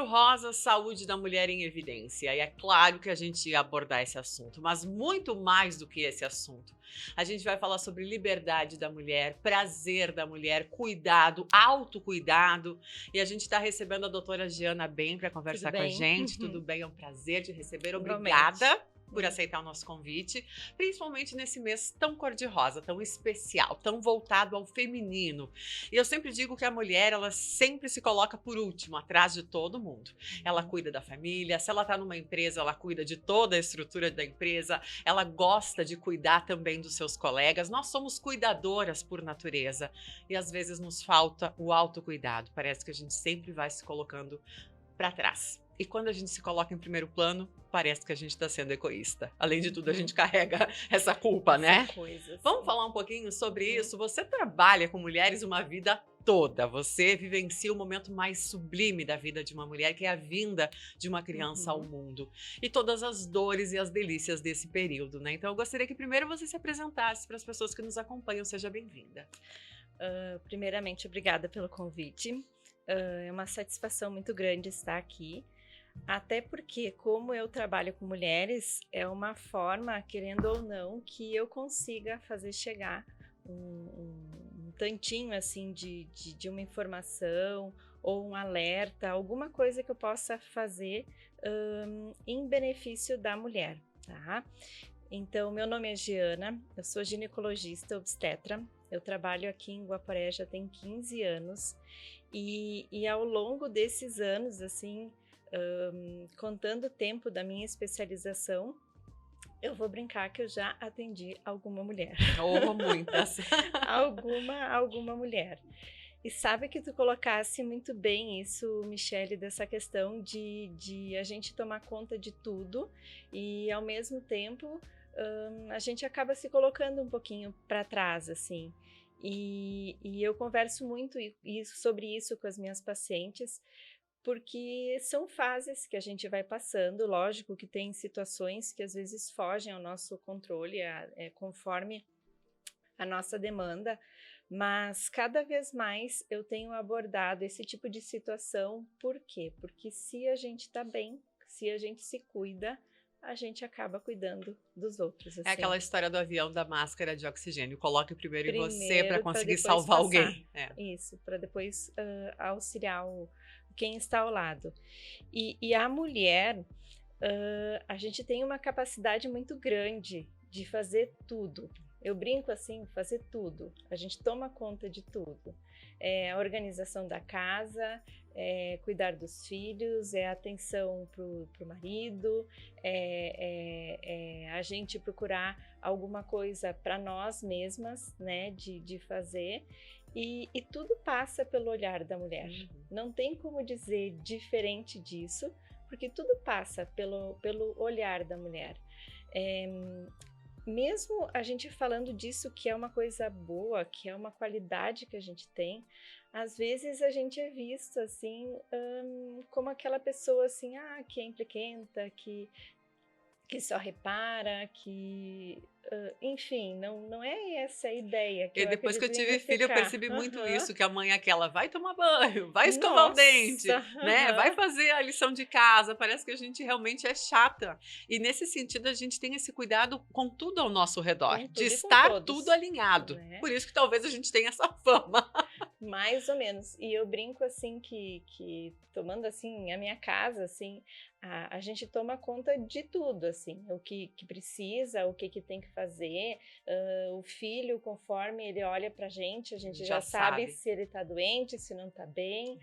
cor-de-rosa, saúde da mulher em evidência. E é claro que a gente ia abordar esse assunto, mas muito mais do que esse assunto. A gente vai falar sobre liberdade da mulher, prazer da mulher, cuidado, autocuidado. E a gente está recebendo a doutora Giana Bem para conversar com a gente. Tudo bem? É um prazer te receber. Obrigada por aceitar o nosso convite, principalmente nesse mês tão cor-de-rosa, tão especial, tão voltado ao feminino. E eu sempre digo que a mulher, ela sempre se coloca por último, atrás de todo mundo. Ela cuida da família, se ela está numa empresa, ela cuida de toda a estrutura da empresa, ela gosta de cuidar também dos seus colegas. Nós somos cuidadoras por natureza e às vezes nos falta o autocuidado. Parece que a gente sempre vai se colocando para trás. E quando a gente se coloca em primeiro plano, parece que a gente está sendo egoísta. Além de tudo, a gente carrega essa culpa, né? Coisa, assim. Vamos falar um pouquinho sobre isso? Você trabalha com mulheres uma vida toda. Você vivencia o momento mais sublime da vida de uma mulher, que é a vinda de uma criança ao mundo. E todas as dores e as delícias desse período, né? Então, eu gostaria que primeiro você se apresentasse para as pessoas que nos acompanham. Seja bem-vinda. Primeiramente, obrigada pelo convite. É uma satisfação muito grande estar aqui. Até porque, como eu trabalho com mulheres, é uma forma, querendo ou não, que eu consiga fazer chegar um tantinho assim de uma informação ou um alerta, alguma coisa que eu possa fazer em benefício da mulher, tá? Então, meu nome é Giana, eu sou ginecologista obstetra, eu trabalho aqui em Guaporé já tem 15 anos e ao longo desses anos, assim, contando o tempo da minha especialização, eu vou brincar que eu já atendi alguma mulher. Ou muitas. alguma mulher. E sabe que tu colocasse muito bem isso, Michele, dessa questão de a gente tomar conta de tudo e, ao mesmo tempo, a gente acaba se colocando um pouquinho para trás, assim. E eu converso muito sobre isso com as minhas pacientes, porque são fases que a gente vai passando. Lógico que tem situações que às vezes fogem ao nosso controle, conforme a nossa demanda, mas cada vez mais eu tenho abordado esse tipo de situação. Por quê? Porque se a gente está bem, se a gente se cuida, a gente acaba cuidando dos outros. Assim. É aquela história do avião da máscara de oxigênio. Coloque primeiro em você para Primeiro, conseguir depois salvar passar. alguém. Isso, para depois auxiliar quem está ao lado. E a mulher, a gente tem uma capacidade muito grande de fazer tudo. Eu brinco assim, fazer tudo. A gente toma conta de tudo. É a organização da casa, é cuidar dos filhos, é atenção pro marido, é a gente procurar alguma coisa para nós mesmas, né, de fazer. E tudo passa pelo olhar da mulher. Não tem como dizer diferente disso, porque tudo passa pelo olhar da mulher. Mesmo a gente falando disso, que é uma coisa boa, que é uma qualidade que a gente tem, às vezes a gente é visto assim, como aquela pessoa assim, que é impliquenta, que só repara, que... enfim, não é essa a ideia que E depois que eu tive filho, eu percebi muito isso, que a mãe é aquela, vai tomar banho, vai escovar o dente, né? Vai fazer a lição de casa. Parece que a gente realmente é chata. E nesse sentido, a gente tem esse cuidado com tudo ao nosso redor, de estar tudo alinhado. Né? Por isso que talvez a gente tenha essa fama. Mais ou menos. E eu brinco assim que tomando assim a minha casa, assim, a gente toma conta de tudo, assim, o que precisa, o que tem que fazer. O filho, conforme ele olha pra gente, a gente já sabe se ele tá doente, se não tá bem.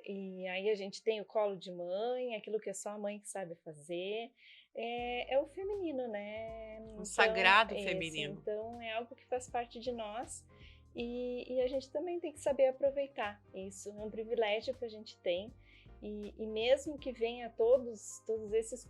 E aí a gente tem o colo de mãe, aquilo que é só a mãe que sabe fazer. É o feminino, né? Um sagrado feminino. Então é algo que faz parte de nós. E a gente também tem que saber aproveitar isso. É um privilégio que a gente tem. E mesmo que venha todos esses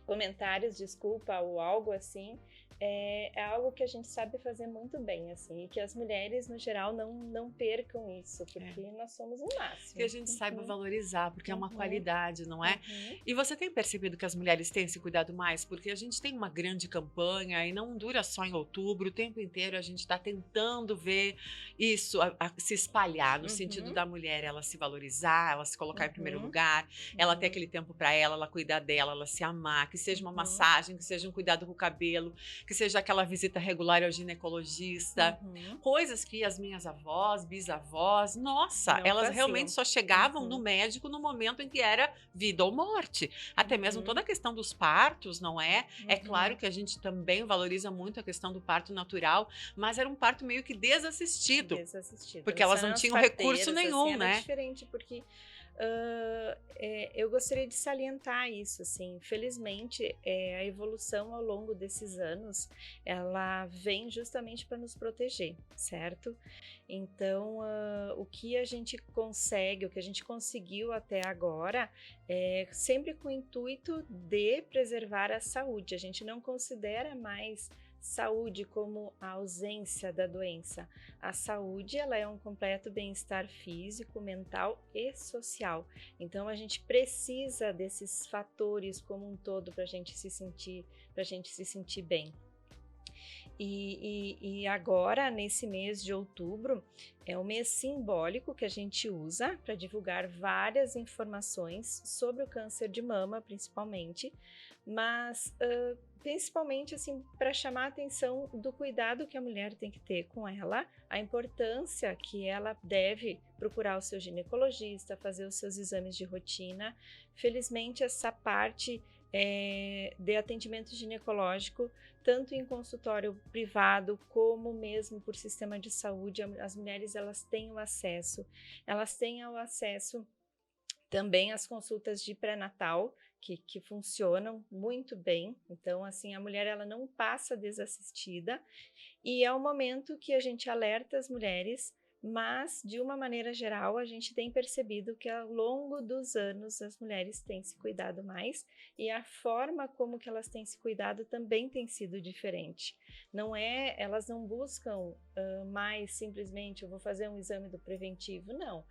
comentários, desculpa, ou algo assim, é algo que a gente sabe fazer muito bem, assim, e que as mulheres, no geral, não percam isso, porque nós somos o máximo. Que a gente saiba valorizar, porque é uma qualidade, não é? Uhum. E você tem percebido que as mulheres têm se cuidado mais? Porque a gente tem uma grande campanha e não dura só em outubro, o tempo inteiro a gente está tentando ver isso se espalhar, no sentido da mulher ela se valorizar, ela se colocar em primeiro lugar, ela ter aquele tempo para ela cuidar dela, ela se amar, que seja uma massagem, que seja um cuidado com o cabelo, que seja aquela visita regular ao ginecologista, coisas que as minhas avós, bisavós, nossa, Não elas faziam. realmente só chegavam no médico no momento em que era vida ou morte. Até mesmo toda a questão dos partos, não é? É claro que a gente também valoriza muito a questão do parto natural, mas era um parto meio que desassistido. Porque elas não tinham recurso nenhum, assim, né? Era diferente, porque eu gostaria de salientar isso, assim, felizmente a evolução ao longo desses anos, ela vem justamente para nos proteger, certo? Então, o que a gente consegue, o que a gente conseguiu até agora, é sempre com o intuito de preservar a saúde. A gente não considera mais saúde como a ausência da doença. A saúde, ela é um completo bem-estar físico, mental e social. Então a gente precisa desses fatores como um todo para a gente se sentir bem. E agora, nesse mês de outubro, é um mês simbólico que a gente usa para divulgar várias informações sobre o câncer de mama, principalmente, mas principalmente assim para chamar a atenção do cuidado que a mulher tem que ter com ela, a importância que ela deve procurar o seu ginecologista, fazer os seus exames de rotina. Felizmente, essa parte de atendimento ginecológico, tanto em consultório privado como mesmo por sistema de saúde, as mulheres elas têm o acesso também às consultas de pré-natal, que funcionam muito bem. Então, assim, a mulher ela não passa desassistida, e é o momento que a gente alerta as mulheres, mas de uma maneira geral a gente tem percebido que ao longo dos anos as mulheres têm se cuidado mais, e a forma como que elas têm se cuidado também tem sido diferente. Elas não buscam mais simplesmente eu vou fazer um exame do preventivo, não.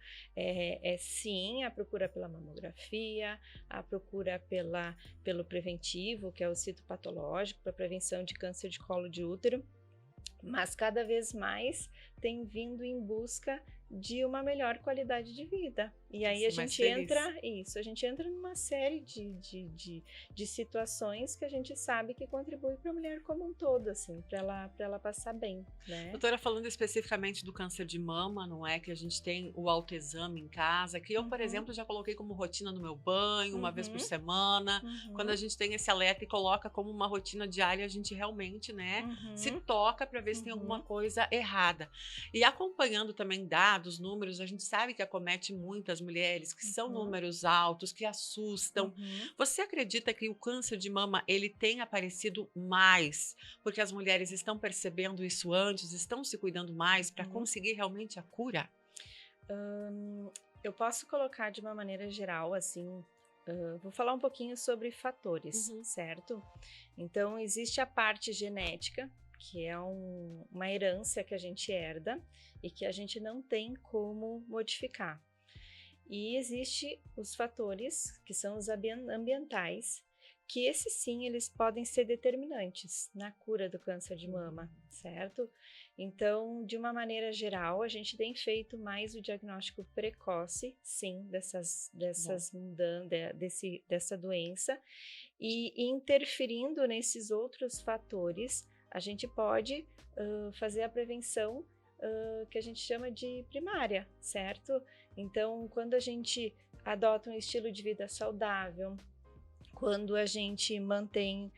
Sim a procura pela mamografia, a procura pelo preventivo, que é o citopatológico, para prevenção de câncer de colo de útero, mas cada vez mais tem vindo em busca de uma melhor qualidade de vida. E aí a gente entra numa série de situações que a gente sabe que contribui para a mulher como um todo, assim, para ela passar bem, né? Doutora, falando especificamente do câncer de mama, não é? Que a gente tem o autoexame em casa, que eu, por exemplo, já coloquei como rotina no meu banho, uma vez por semana. Quando a gente tem esse alerta e coloca como uma rotina diária, a gente realmente, né, se toca para ver se tem alguma coisa errada. E acompanhando também dados, números, a gente sabe que acomete muitas mulheres, que são números altos, que assustam. Você acredita que o câncer de mama ele tem aparecido mais porque as mulheres estão percebendo isso antes, estão se cuidando mais para conseguir realmente a cura? Eu posso colocar de uma maneira geral, assim, vou falar um pouquinho sobre fatores, certo? Então, existe a parte genética, que é uma herança que a gente herda e que a gente não tem como modificar. E existe os fatores, que são os ambientais, que esses sim, eles podem ser determinantes na cura do câncer de mama, certo? Então, de uma maneira geral, a gente tem feito mais o diagnóstico precoce, sim, dessa doença, e interferindo nesses outros fatores, a gente pode fazer a prevenção que a gente chama de primária, certo? Então, quando a gente adota um estilo de vida saudável, quando a gente mantém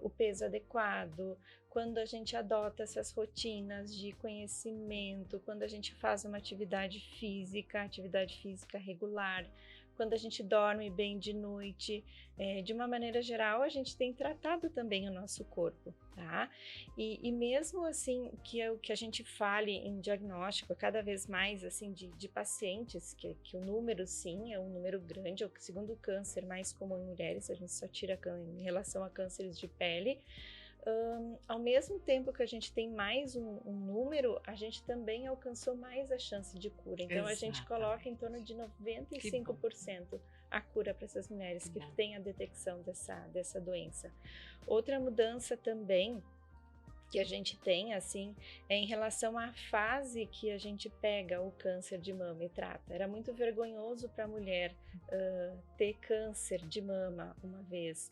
o peso adequado, quando a gente adota essas rotinas de conhecimento, quando a gente faz uma atividade física regular, quando a gente dorme bem de noite. De uma maneira geral, a gente tem tratado também o nosso corpo, tá? E mesmo assim que a gente fale em diagnóstico cada vez mais assim de pacientes, que o número sim é um número grande, é o segundo câncer mais comum em mulheres, a gente só tira em relação a cânceres de pele. Ao mesmo tempo que a gente tem mais um número, a gente também alcançou mais a chance de cura. Então, a gente coloca em torno de 95% a cura para essas mulheres que têm a detecção dessa doença. Outra mudança também que a gente tem, assim, é em relação à fase que a gente pega o câncer de mama e trata. Era muito vergonhoso para a mulher ter câncer de mama uma vez.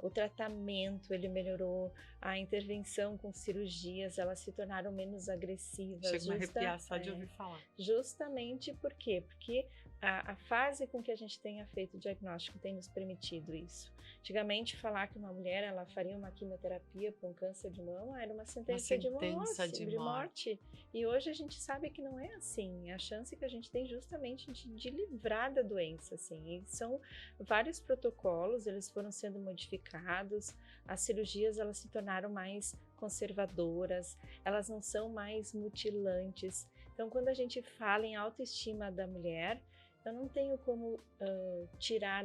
O tratamento, ele melhorou, a intervenção com cirurgias, elas se tornaram menos agressivas. Chega a arrepiar só de ouvir falar. Justamente por quê? Porque a fase com que a gente tenha feito o diagnóstico tem nos permitido isso. Antigamente, falar que uma mulher ela faria uma quimioterapia para um câncer de mama era uma sentença de morte. E hoje a gente sabe que não é assim. A chance que a gente tem justamente de livrar da doença, assim. E são vários protocolos, eles foram sendo modificados. As cirurgias elas se tornaram mais conservadoras, elas não são mais mutilantes. Então, quando a gente fala em autoestima da mulher, eu não tenho como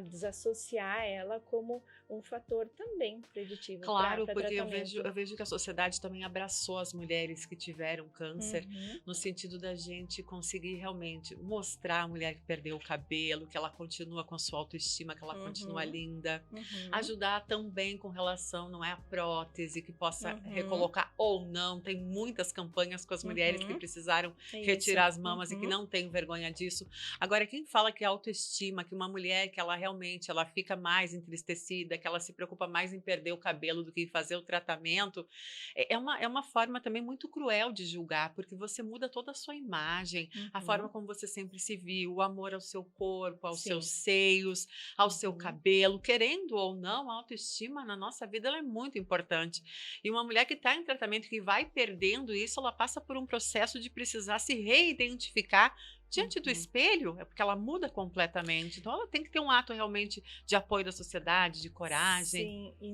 desassociar ela como um fator também preditivo. Claro, pra porque tratamento. eu vejo que a sociedade também abraçou as mulheres que tiveram câncer, no sentido da gente conseguir realmente mostrar a mulher que perdeu o cabelo, que ela continua com a sua autoestima, que ela continua linda, ajudar também com relação, não é, a prótese, que possa recolocar ou não. Tem muitas campanhas com as mulheres que precisaram retirar as mamas e que não têm vergonha disso. Agora, quem fala que a autoestima, que uma mulher que ela realmente ela fica mais entristecida, que ela se preocupa mais em perder o cabelo do que em fazer o tratamento, é uma forma também muito cruel de julgar, porque você muda toda a sua imagem, a forma como você sempre se viu, o amor ao seu corpo, aos seus seios, ao seu cabelo. Querendo ou não, a autoestima na nossa vida ela é muito importante. E uma mulher que está em tratamento, que vai perdendo isso, ela passa por um processo de precisar se reidentificar diante do espelho, é porque ela muda completamente. Então, ela tem que ter um ato realmente de apoio da sociedade, de coragem. Sim, e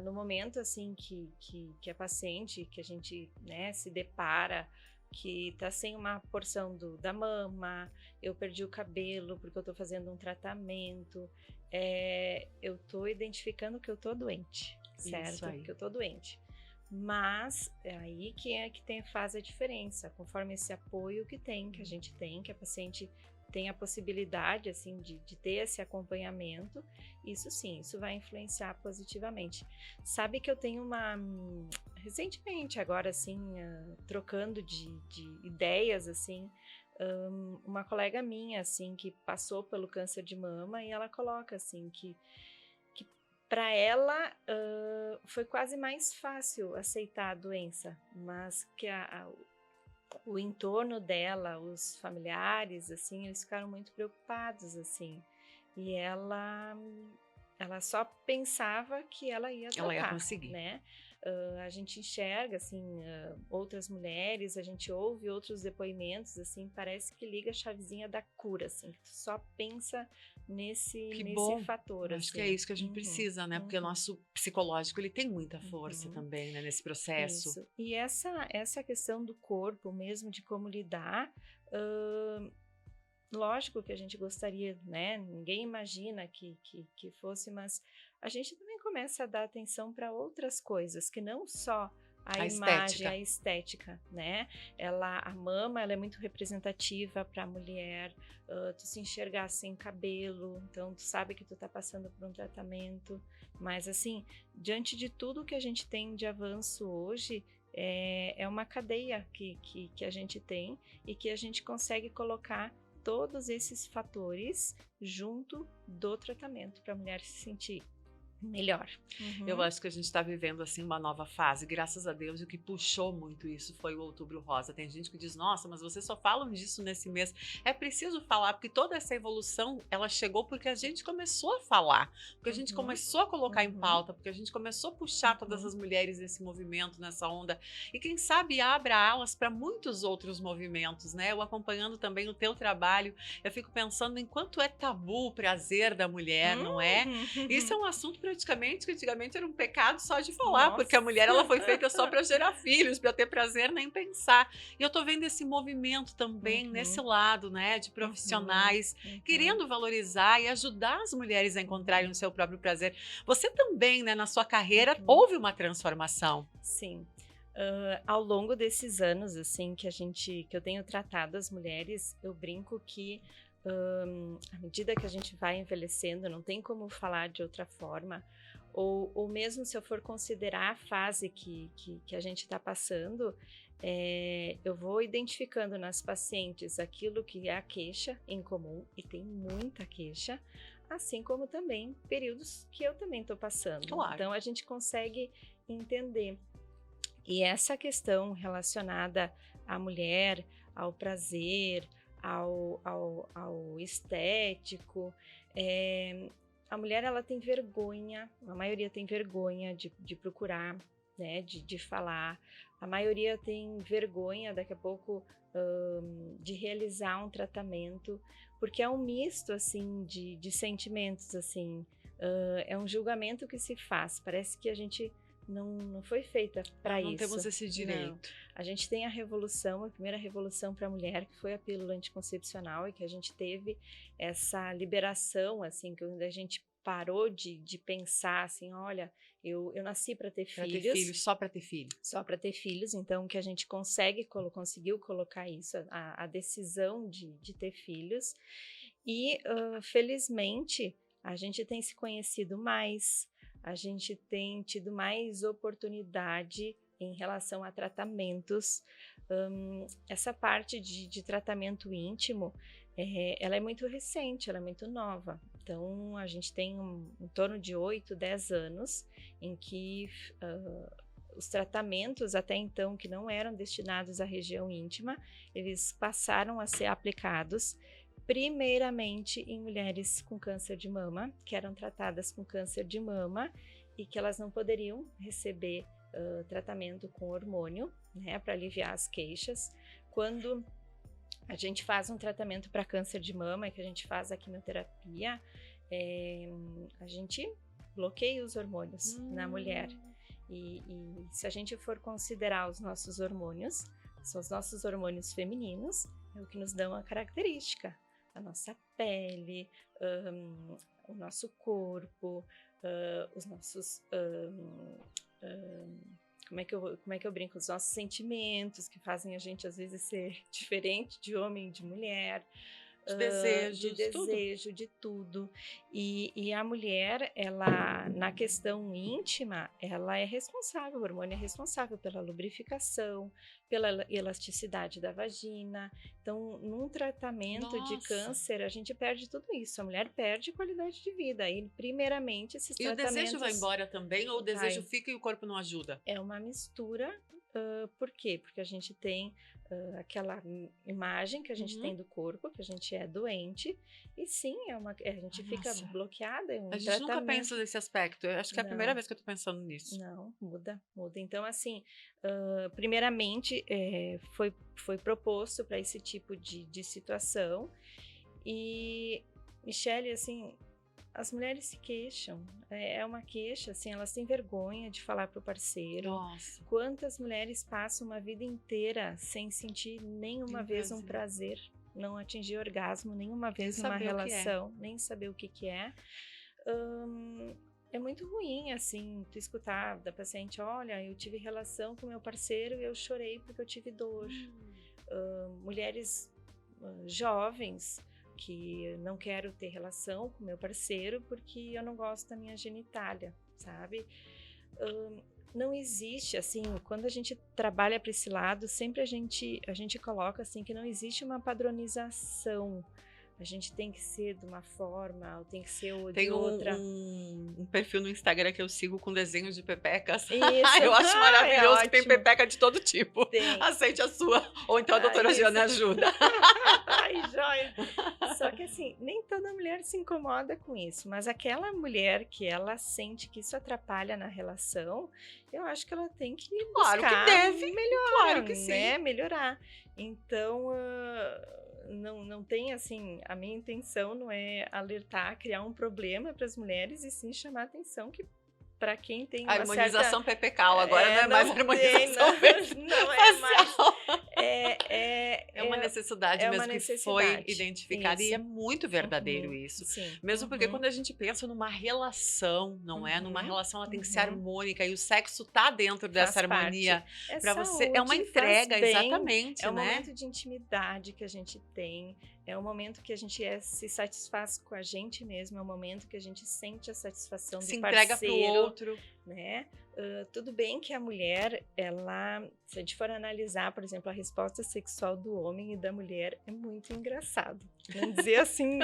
no momento assim que a paciente, que a gente, né, se depara, que tá sem uma porção da mama, eu perdi o cabelo porque eu tô fazendo um tratamento, eu tô identificando que eu tô doente, certo? Que eu tô doente. Mas é aí que faz a diferença, conforme esse apoio que a gente tem, que a paciente tem a possibilidade assim de ter esse acompanhamento, isso sim, isso vai influenciar positivamente. Sabe que eu tenho recentemente agora assim, trocando de ideias assim, uma colega minha assim que passou pelo câncer de mama e ela coloca assim que para ela foi quase mais fácil aceitar a doença, mas que o entorno dela, os familiares, assim, eles ficaram muito preocupados, assim, e ela só pensava que ela ia tratar, ela ia conseguir, né? A gente enxerga, assim, outras mulheres, a gente ouve outros depoimentos, assim, parece que liga a chavezinha da cura, assim, que tu só pensa nesse fator. Acho que é isso que a gente precisa, né? Porque o nosso psicológico, ele tem muita força também, né, nesse processo. Isso. E essa questão do corpo mesmo, de como lidar, lógico que a gente gostaria, né? Ninguém imagina que fosse, mas a gente também começa a dar atenção para outras coisas, que não só a imagem, a estética, né? A mama, ela é muito representativa para a mulher, tu se enxergar sem cabelo, então tu sabe que tu tá passando por um tratamento, mas assim, diante de tudo que a gente tem de avanço hoje, é uma cadeia que a gente tem e que a gente consegue colocar todos esses fatores junto do tratamento para a mulher se sentir melhor. Eu acho que a gente está vivendo assim uma nova fase, graças a Deus, e o que puxou muito isso foi o Outubro Rosa. Tem gente que diz, nossa, mas vocês só falam disso nesse mês. É preciso falar, porque toda essa evolução, ela chegou porque a gente começou a falar, porque a gente começou a colocar em pauta, porque a gente começou a puxar todas as mulheres nesse movimento, nessa onda, e quem sabe abra alas para muitos outros movimentos, né? Eu acompanhando também o teu trabalho, eu fico pensando em quanto é tabu o prazer da mulher, não é? Isso é um assunto praticamente que antigamente era um pecado só de falar, porque a mulher ela foi feita só para gerar filhos, para ter prazer nem pensar. E eu tô vendo esse movimento também nesse lado, né, de profissionais querendo valorizar e ajudar as mulheres a encontrarem o seu próprio prazer. Você também, né, na sua carreira houve uma transformação. Sim. Ao longo desses anos, assim, que eu tenho tratado as mulheres, eu brinco que à medida que a gente vai envelhecendo, não tem como falar de outra forma, ou mesmo se eu for considerar a fase que a gente está passando, eu vou identificando nas pacientes aquilo que é a queixa em comum, e tem muita queixa, assim como também períodos que eu também estou passando. Claro. Então a gente consegue entender. E essa questão relacionada à mulher, ao prazer, ao estético, a mulher ela tem vergonha, a maioria tem vergonha de procurar, né, de falar, a maioria tem vergonha daqui a pouco de realizar um tratamento, porque é um misto assim de sentimentos, assim, é um julgamento que se faz, parece que a gente não foi feita para isso. Não temos esse direito. Não. A gente tem a primeira revolução para a mulher, que foi a pílula anticoncepcional, e que a gente teve essa liberação, assim, que a gente parou de pensar assim, olha, eu nasci para ter filhos. Ter filhos, só para ter filhos. Só para ter filhos, então que a gente conseguiu colocar isso, a decisão de ter filhos. E, felizmente, a gente tem se conhecido mais, a gente tem tido mais oportunidade em relação a tratamentos. Essa parte de tratamento íntimo, ela é muito recente, ela é muito nova. Então, a gente tem em torno de 8, 10 anos em que os tratamentos, até então, que não eram destinados à região íntima, eles passaram a ser aplicados primeiramente em mulheres com câncer de mama, que eram tratadas com câncer de mama e que elas não poderiam receber tratamento com hormônio, né, para aliviar as queixas. Quando a gente faz um tratamento para câncer de mama, que a gente faz a quimioterapia, a gente bloqueia os hormônios na mulher. E se a gente for considerar os nossos hormônios, são os nossos hormônios femininos, é o que nos dão a característica. A nossa pele, o nosso corpo, os nossos... como é que eu brinco? Os nossos sentimentos, que fazem a gente, às vezes, ser diferente de homem e de mulher. De desejo, de tudo. E a mulher, ela, na questão íntima, ela é responsável, o hormônio é responsável pela lubrificação, pela elasticidade da vagina. Então, num tratamento de câncer, a gente perde tudo isso. A mulher perde qualidade de vida. E, primeiramente, esses tratamentos... E o desejo vai embora também? Ou o desejo fica e o corpo não ajuda? É uma mistura. Por quê? Porque a gente tem aquela imagem que a gente tem do corpo, que a gente é doente, e sim, a gente fica bloqueada. A gente nunca pensa nesse aspecto. Eu acho que é a primeira vez que eu tô pensando nisso. Não, muda. Então, assim, primeiramente, foi proposto para esse tipo de situação, e, Michele, assim, as mulheres se queixam, é uma queixa, assim, elas têm vergonha de falar pro parceiro. Nossa. Quantas mulheres passam uma vida inteira sem sentir nenhuma vez um prazer, não atingir orgasmo nenhuma vez numa relação, nem saber o que é. É muito ruim, assim, tu escutar da paciente, olha, eu tive relação com meu parceiro e eu chorei porque eu tive dor. Mulheres jovens, que não quero ter relação com meu parceiro porque eu não gosto da minha genitália, sabe? Não existe, assim, quando a gente trabalha para esse lado, sempre a gente coloca, assim, que não existe uma padronização. a gente tem que ser de uma forma ou tem que ser de Tem outra. um perfil no Instagram que eu sigo com desenhos de pepecas. Isso, Eu acho é maravilhoso que tem ótimo. pepeca de todo tipo. Tem. Aceite a sua. Ou então a doutora Isso. Giane ajuda. Ai, joia! Só que assim, nem toda mulher se incomoda com isso, mas aquela mulher que ela sente que isso atrapalha na relação, eu acho que ela tem que Claro que buscar deve. melhor, Claro que sim. né? Melhorar. Então, não tem assim, a minha intenção não é alertar, criar um problema para as mulheres, e sim chamar a atenção que para quem tem uma Harmonização certa... pepecal, agora não é mais harmonização não é mais. facial. É uma necessidade é mesmo uma que foi necessidade. identificada, e Isso. é muito verdadeiro isso. Sim. Mesmo porque quando a gente pensa numa relação, não é? Numa relação, ela tem que ser harmônica, e o sexo tá dentro dessa harmonia. Para você, é uma entrega, exatamente, É um né? momento de intimidade que a gente tem, é um momento que a gente se satisfaz com a gente mesmo, é um momento que a gente sente a satisfação do Se parceiro. entrega pro outro. Né? Tudo bem que a mulher, ela, se a gente for analisar, por exemplo, a resposta sexual do homem e da mulher é muito engraçado. Vamos dizer assim,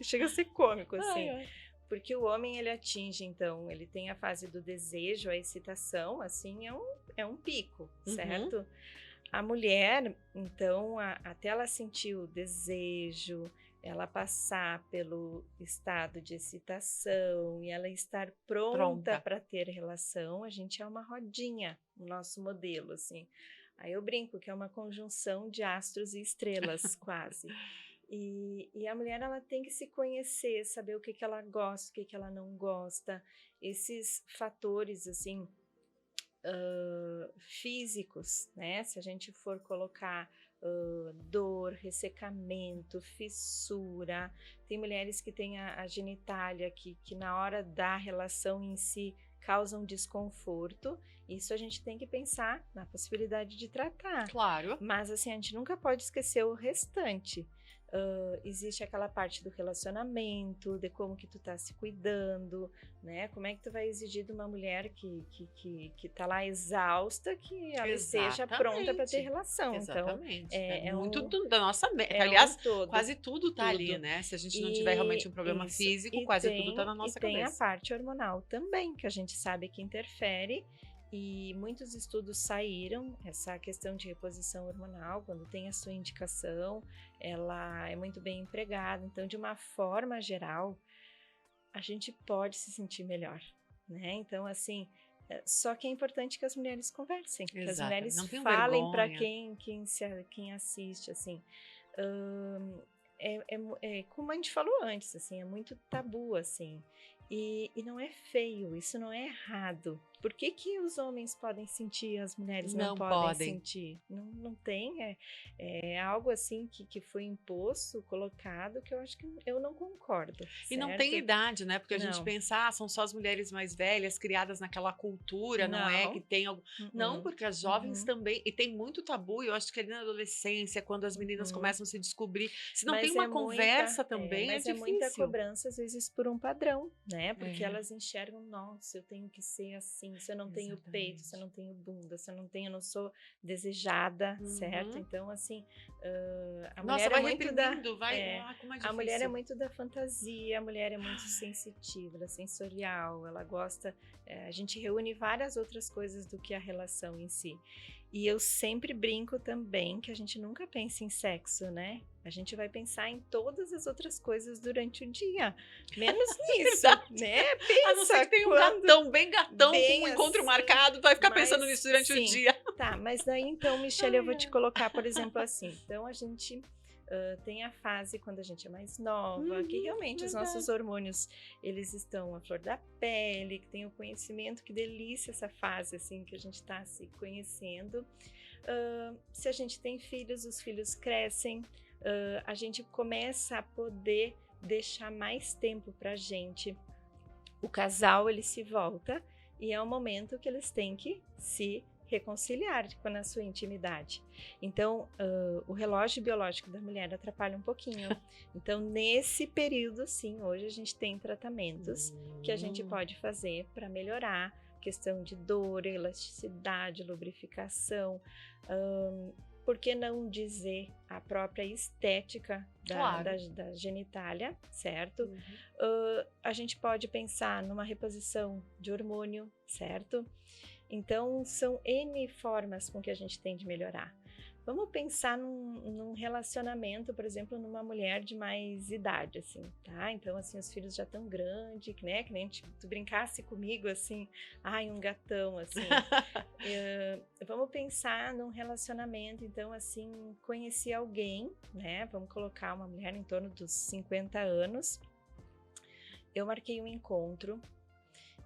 chega a ser cômico, assim. Ai. Porque o homem, ele atinge, então, ele tem a fase do desejo, a excitação, assim, é um pico, certo? A mulher, então, até ela sentir o desejo, ela passar pelo estado de excitação e ela estar pronta para ter relação, a gente é uma rodinha, o nosso modelo, assim. Aí eu brinco que é uma conjunção de astros e estrelas, quase. E a mulher, ela tem que se conhecer, saber o que ela gosta, o que ela não gosta. Esses fatores, assim, físicos, né? Se a gente for colocar dor, ressecamento, fissura. Tem mulheres que têm a genitália que na hora da relação em si causam desconforto. Isso a gente tem que pensar na possibilidade de tratar. Claro. Mas assim, a gente nunca pode esquecer o restante. Existe aquela parte do relacionamento, de como que tu tá se cuidando, né? Como é que tu vai exigir de uma mulher que tá lá exausta, que ela esteja pronta para ter relação. Exatamente. Então, é muito da nossa mente. Aliás, todo, quase tudo tá ali, né? Se a gente não tiver realmente um problema físico, quase tudo tá na nossa cabeça. E tem a parte hormonal também, que a gente sabe que interfere. E muitos estudos saíram, essa questão de reposição hormonal, quando tem a sua indicação, ela é muito bem empregada. Então, de uma forma geral, a gente pode se sentir melhor, né? Então, assim, só que é importante que as mulheres conversem, que as mulheres falem para quem assiste, assim. Como a gente falou antes, assim, é muito tabu, assim. E não é feio, isso não é errado. Por que os homens podem sentir e as mulheres não podem sentir? Não tem, é algo assim que foi imposto, colocado, que eu acho que eu não concordo. E não tem idade, né? Porque a gente pensa, são só as mulheres mais velhas, criadas naquela cultura, não é? Que tem algo... Não, porque as jovens também, e tem muito tabu, eu acho que ali na adolescência, quando as meninas começam a se descobrir, se não tem uma conversa também, mas é difícil. É muita cobrança, às vezes, por um padrão, né? Porque elas enxergam, nossa, eu tenho que ser assim, se eu não tenho peito, se eu não tenho bunda, se eu não sou desejada, certo? Então, assim, a mulher é muito a mulher é muito da fantasia, a mulher é muito sensitiva, ela é sensorial, ela gosta, a gente reúne várias outras coisas do que a relação em si. E eu sempre brinco também que a gente nunca pensa em sexo, né? A gente vai pensar em todas as outras coisas durante o dia, menos nisso, né? Pensa, a não ser que tenha um gatão, bem gatão, com um encontro marcado, tu vai ficar pensando nisso durante o dia. Tá, mas daí então, Michelle, eu vou te colocar, por exemplo, assim. Então, a gente tem a fase quando a gente é mais nova, que realmente os nossos hormônios, eles estão à flor da pele, que tem o conhecimento, que delícia essa fase, assim, que a gente está se conhecendo. Se a gente tem filhos, os filhos crescem, a gente começa a poder deixar mais tempo pra gente. O casal, ele se volta e é o momento que eles têm que se reconciliar na sua intimidade. Então, o relógio biológico da mulher atrapalha um pouquinho. Então, nesse período, sim, hoje a gente tem tratamentos que a gente pode fazer para melhorar a questão de dor, elasticidade, lubrificação. por que não dizer a própria estética Claro. da genitália, certo? Uhum. A gente pode pensar numa reposição de hormônio, certo? Então, são N formas com que a gente tem de melhorar. Vamos pensar num relacionamento, por exemplo, numa mulher de mais idade, assim, tá? Então, assim, os filhos já estão grandes, né? Que nem tu brincasse comigo, assim, ai, um gatão, assim. Vamos pensar num relacionamento, então, assim, conheci alguém, né? Vamos colocar uma mulher em torno dos 50 anos. Eu marquei um encontro,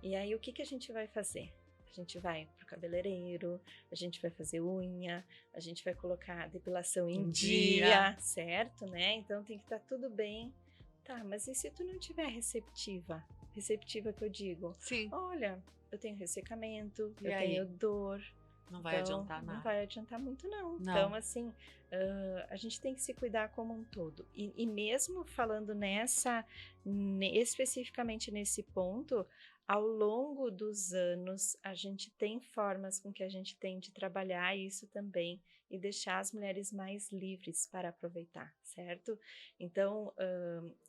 e aí o que a gente vai fazer? A gente vai pro cabeleireiro, a gente vai fazer unha, a gente vai colocar a depilação em dia, certo, né? Então tem que estar tudo bem. Tá, mas e se tu não tiver receptiva? Receptiva que eu digo? Sim. Olha, eu tenho ressecamento, E eu aí? tenho dor. Não vai adiantar Não nada. vai adiantar muito, não. Não. Então, assim, a gente tem que se cuidar como um todo. E mesmo falando especificamente nesse ponto, ao longo dos anos, a gente tem formas com que a gente tem de trabalhar isso também e deixar as mulheres mais livres para aproveitar, certo? Então,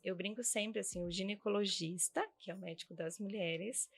eu brinco sempre assim, o ginecologista, que é o médico das mulheres,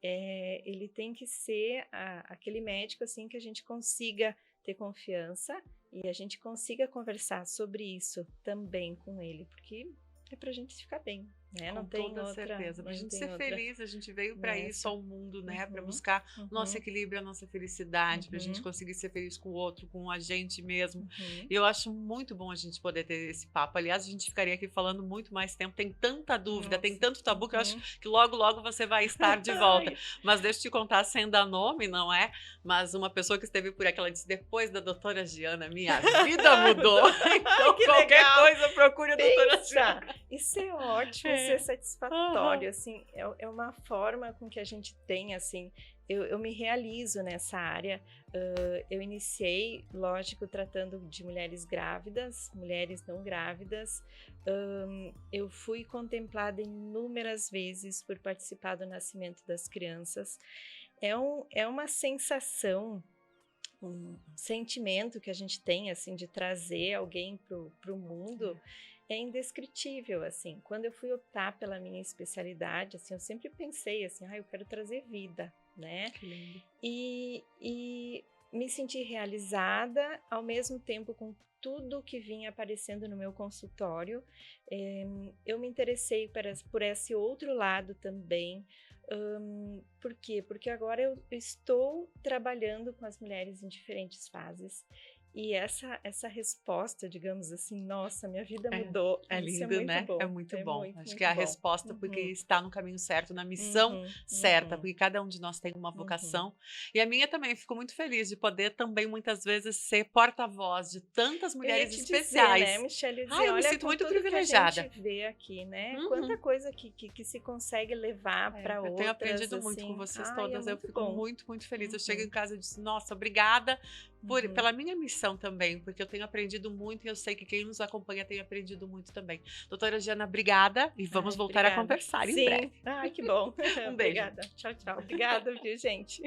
ele tem que ser aquele médico assim que a gente consiga ter confiança e a gente consiga conversar sobre isso também com ele, porque é pra gente ficar bem, né? Com Não tem toda outra, certeza. Pra não gente tem ser outra feliz, a gente veio para isso nessa. ao mundo, né? Para Uhum, buscar o nosso uhum, equilíbrio, a nossa felicidade, pra gente uhum, conseguir ser feliz com o outro, com a gente mesmo. uhum. E eu acho muito bom a gente poder ter esse papo. Aliás, a gente ficaria aqui falando muito mais tempo. Tem tanta dúvida, tem Nossa, tanto tabu que eu acho uhum. que logo, logo você vai estar de volta. Ai, Mas deixa eu te contar, sem dar nome, não é? Mas uma pessoa que esteve por aqui, ela disse, depois da doutora Giana, minha vida mudou. Então, que qualquer legal. coisa, procure a doutora Giana. Pensa, isso é ótimo, isso É. é satisfatório, assim, é uma forma com que a gente tem, assim, eu me realizo nessa área. Eu iniciei, lógico, tratando de mulheres grávidas, mulheres não grávidas. Eu fui contemplada inúmeras vezes por participar do nascimento das crianças. É uma sensação, um sentimento que a gente tem, assim, de trazer alguém pro mundo, é indescritível, assim. Quando eu fui optar pela minha especialidade, assim, eu sempre pensei, assim, eu quero trazer vida, né? Que lindo. E me senti realizada, ao mesmo tempo com tudo que vinha aparecendo no meu consultório. Eu me interessei por esse outro lado também. Por quê? Porque agora eu estou trabalhando com as mulheres em diferentes fases. E essa resposta, digamos assim, nossa, minha vida mudou. É Isso lindo, muito né? bom. É muito bom. Muito, Acho muito que é a bom. resposta porque Uhum, está no caminho certo, na missão uhum, certa, uhum, porque cada um de nós tem uma uhum. vocação. E a minha também, fico muito feliz de poder também, muitas vezes, ser porta-voz de tantas Eu ia mulheres te especiais. dizer, né, Michelle? Eu ia dizer, Eu me olha, sinto com muito tudo privilegiada. que a gente vê aqui, né? Uhum. Quanta coisa que se consegue levar para outras. Eu tenho aprendido muito assim. com vocês É todas, eu muito fico bom. muito, muito feliz. Eu Uhum. chego em casa e disse, nossa, obrigada Uhum. pela minha missão também, porque eu tenho aprendido muito e eu sei que quem nos acompanha tem aprendido muito também. Doutora Giana, obrigada e vamos voltar a conversar em breve. Ai, que bom. Um beijo. Obrigada. Tchau, tchau. Obrigada, viu, gente?